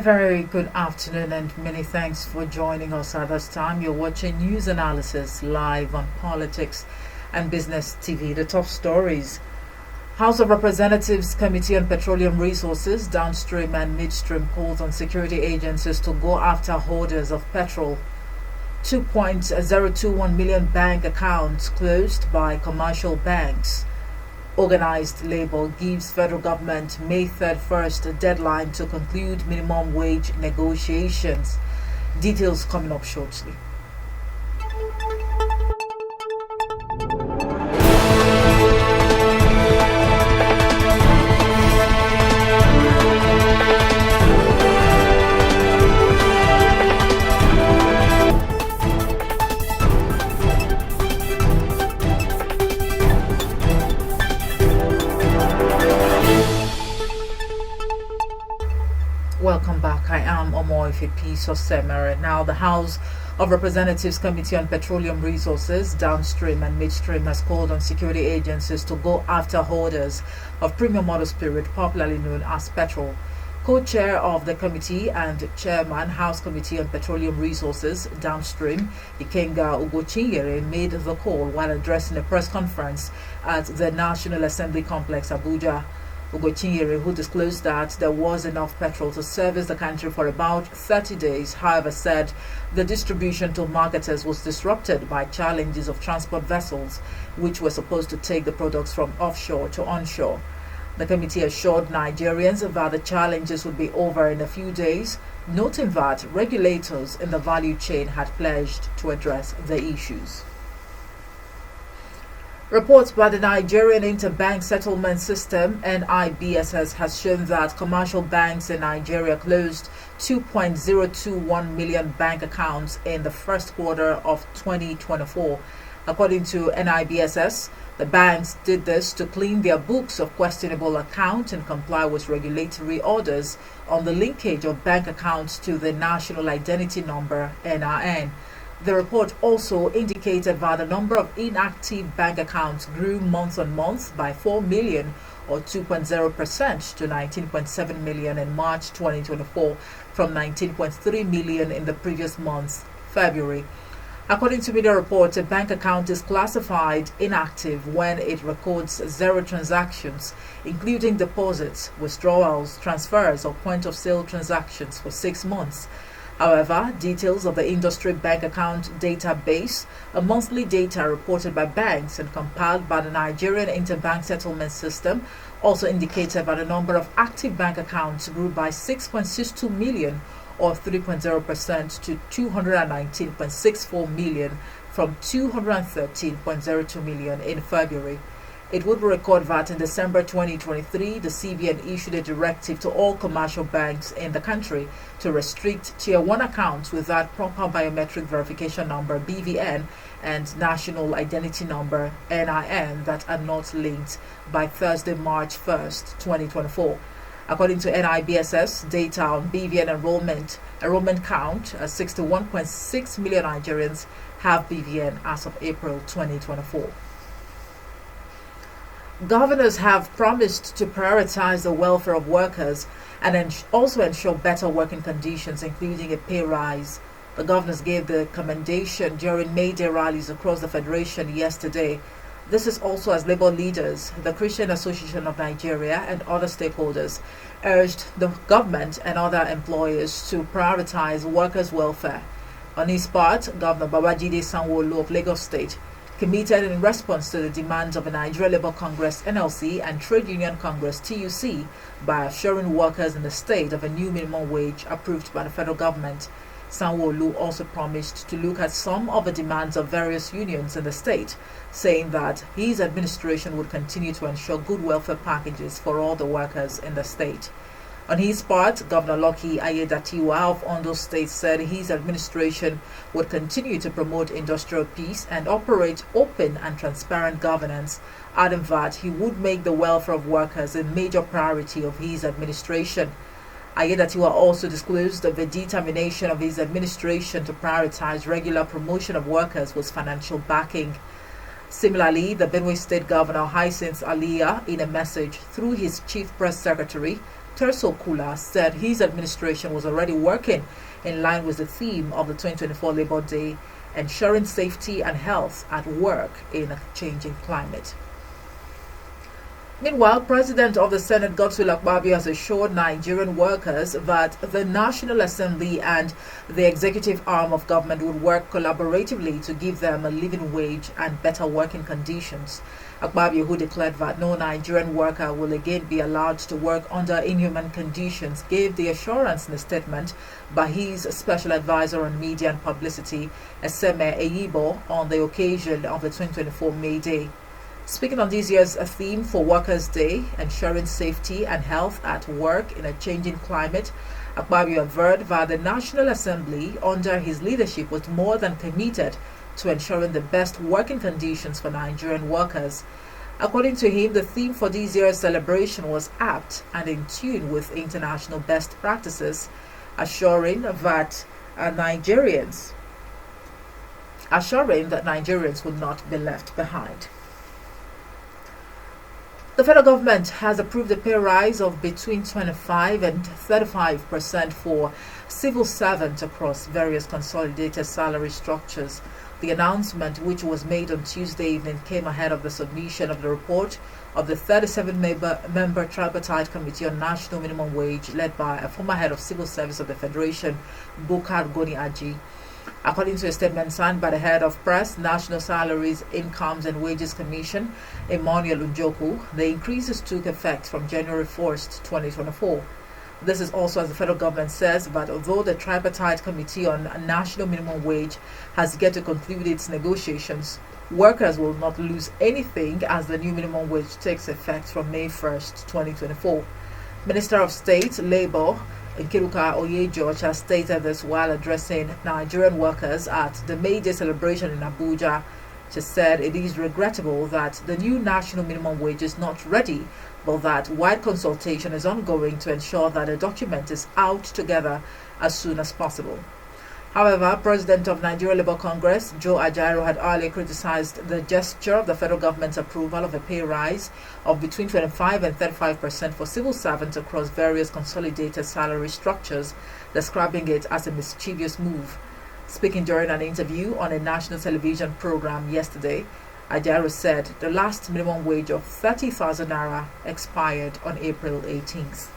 very good afternoon and many thanks for joining us at this time. You're watching news analysis live on Politics and Business TV. The top stories: House of Representatives Committee on Petroleum Resources, Downstream and Midstream calls on security agencies to go after holders of petrol. 2.021 million bank accounts closed by commercial banks. Organized Labour gives federal government May 31st a deadline to conclude minimum wage negotiations. Details coming up shortly. Welcome back. I am Omoifepi Sosemere. Now, the House of Representatives Committee on Petroleum Resources, Downstream and Midstream has called on security agencies to go after holders of premium motor spirit, popularly known as petrol. Co-chair of the committee and chairman, House Committee on Petroleum Resources, Downstream, Ikenga Ugochinyere, made the call while addressing a press conference at the National Assembly Complex, Abuja. Ugochinyere, who disclosed that there was enough petrol to service the country for about 30 days, however, said the distribution to marketers was disrupted by challenges of transport vessels, which were supposed to take the products from offshore to onshore. The committee assured Nigerians that the challenges would be over in a few days, noting that regulators in the value chain had pledged to address the issues. Reports by the Nigerian Interbank Settlement System (NIBSS) has shown that commercial banks in Nigeria closed 2.021 million bank accounts in the first quarter of 2024. According to NIBSS, the banks did this to clean their books of questionable accounts and comply with regulatory orders on the linkage of bank accounts to the National Identity Number (NIN). The report also indicated that the number of inactive bank accounts grew month on month by 4 million or 2.0% to 19.7 million in March 2024 from 19.3 million in the previous month, February. According to media reports, a bank account is classified inactive when it records zero transactions, including deposits, withdrawals, transfers, or point-of-sale transactions for 6 months. However, details of the industry bank account database, a monthly data reported by banks and compiled by the Nigerian Interbank Settlement System, also indicated that the number of active bank accounts grew by 6.62 million or 3.0% to 219.64 million from 213.02 million in February. It would record that in December 2023, the CBN issued a directive to all commercial banks in the country to restrict Tier 1 accounts without proper biometric verification number (BVN) and national identity number (NIN) that are not linked by Thursday, March 1st, 2024. According to NIBSS data on BVN enrollment count, 61.6 million Nigerians have BVN as of April 2024. Governors have promised to prioritize the welfare of workers and also ensure better working conditions, including a pay rise. The governors gave the commendation during May Day rallies across the Federation yesterday. This is also as Labour leaders, the Christian Association of Nigeria, and other stakeholders urged the government and other employers to prioritize workers' welfare. On his part, Governor Babajide Sanwo-Olu of Lagos State committed in response to the demands of the Nigerian Labour Congress (NLC) and Trade Union Congress (TUC) by assuring workers in the state of a new minimum wage approved by the federal government. Sanwo-Olu also promised to look at some of the demands of various unions in the state, saying that his administration would continue to ensure good welfare packages for all the workers in the state. On his part, Governor Lucky Ayedatiwa of Ondo State said his administration would continue to promote industrial peace and operate open and transparent governance, adding that he would make the welfare of workers a major priority of his administration. Ayedatiwa also disclosed the determination of his administration to prioritize regular promotion of workers with financial backing. Similarly, the Benue State Governor Hyacinth Aliya, in a message through his Chief Press Secretary, Tersokula said his administration was already working in line with the theme of the 2024 Labor Day, ensuring safety and health at work in a changing climate. Meanwhile, President of the Senate Godswill Akpabio has assured Nigerian workers that the National Assembly and the executive arm of government would work collaboratively to give them a living wage and better working conditions. Akpabio, who declared that no Nigerian worker will again be allowed to work under inhuman conditions, gave the assurance in a statement by his special advisor on media and publicity, Eseme Eyibo, on the occasion of the 2024 May Day. Speaking on this year's theme for Workers' Day, ensuring safety and health at work in a changing climate, Akpabio averred that the National Assembly, under his leadership, was more than committed to ensuring the best working conditions for Nigerian workers. According to him, the theme for this year's celebration was apt and in tune with international best practices, assuring that Nigerians would not be left behind. The federal government has approved a pay rise of between 25 and 35% for civil servants across various consolidated salary structures. The announcement, which was made on Tuesday evening, came ahead of the submission of the report of the 37-member tripartite committee on national minimum wage, led by a former head of civil service of the Federation, Bukar Goni Aji. According to a statement signed by the head of Press, National Salaries, Incomes and Wages Commission, Emmanuel Unjoku, the increases took effect from January 1st, 2024. This is also as the federal government says that although the tripartite committee on national minimum wage has yet to conclude its negotiations, workers will not lose anything as the new minimum wage takes effect from May 1st, 2024. Minister of State, Labour, Nkiruka Oyegeorge has stated this while addressing Nigerian workers at the May Day celebration in Abuja. She said it is regrettable that the new national minimum wage is not ready, but that wide consultation is ongoing to ensure that a document is out together as soon as possible. However, President of Nigeria Labour Congress, Joe Ajaero, had earlier criticized the gesture of the federal government's approval of a pay rise of between 25 and 35% for civil servants across various consolidated salary structures, describing it as a mischievous move. Speaking during an interview on a national television program yesterday, Ajaero said the last minimum wage of 30,000 naira expired on April 18th.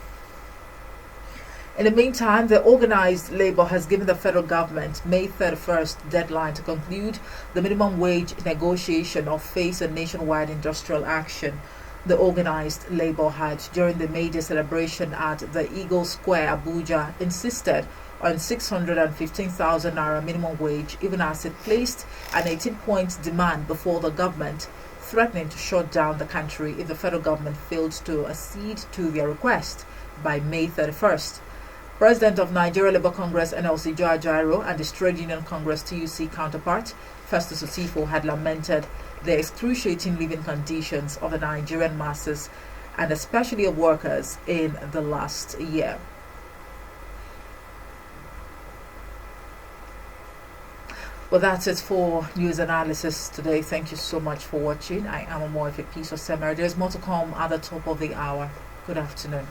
In the meantime, the organized labor has given the federal government May 31st deadline to conclude the minimum wage negotiation or face a nationwide industrial action. The organized labor had, during the May Day celebration at the Eagle Square, Abuja, insisted on 615,000 naira minimum wage, even as it placed an 18-point demand before the government, threatening to shut down the country if the federal government failed to accede to their request by May 31st. President of Nigeria Labour Congress NLC Joe Ajaero and his Trade Union Congress TUC counterpart Festus Osifo had lamented the excruciating living conditions of the Nigerian masses and especially of workers in the last year. Well, that's it for news analysis today. Thank you so much for watching. I am Omoife Peace Osemere. There's more to come at the top of the hour. Good afternoon.